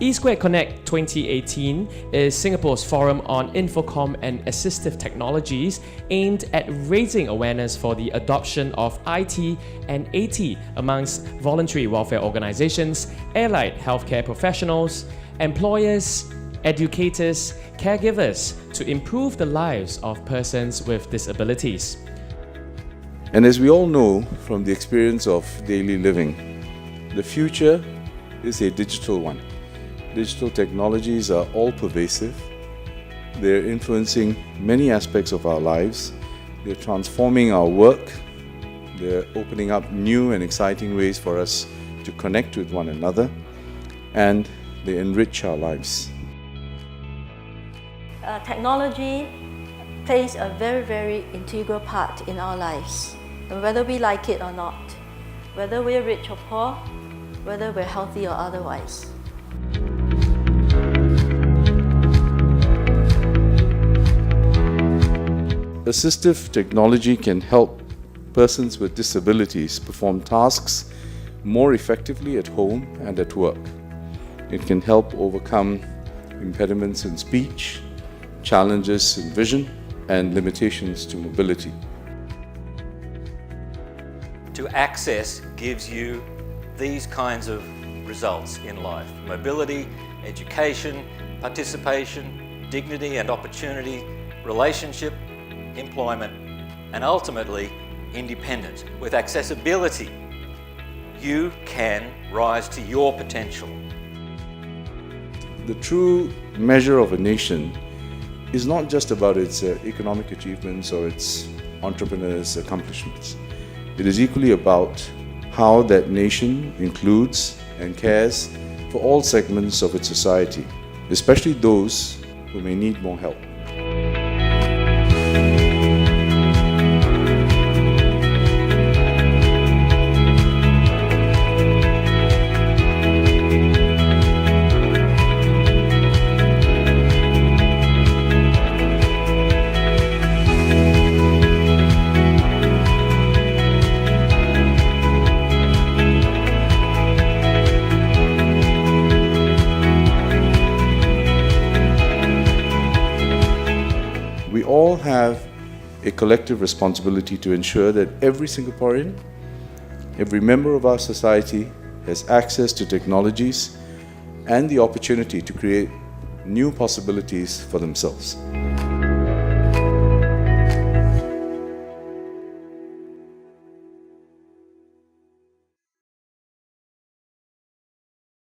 E2Connect 2018 is Singapore's forum on Infocomm and Assistive technologies aimed at raising awareness for the adoption of IT and AT amongst voluntary welfare organizations, allied healthcare professionals, employers, educators, caregivers to improve the lives of persons with disabilities. And as we all know from the experience of daily living, the future is a digital one. Digital technologies are all pervasive. They're influencing many aspects of our lives. They're transforming our work. They're opening up new and exciting ways for us to connect with one another, and they enrich our lives. Technology plays a very, very integral part in our lives, and whether we like it or not, whether we're rich or poor, whether we're healthy or otherwise. Assistive technology can help persons with disabilities perform tasks more effectively at home and at work. It can help overcome impediments in speech, challenges in vision, and limitations to mobility. To access gives you these kinds of results in life: mobility, education, participation, dignity and opportunity, relationship, employment, and ultimately independence. With accessibility, you can rise to your potential. The true measure of a nation is not just about its economic achievements or its entrepreneurs' accomplishments. It is equally about how that nation includes and cares for all segments of its society, especially those who may need more help. We all have a collective responsibility to ensure that every Singaporean, every member of our society has access to technologies and the opportunity to create new possibilities for themselves.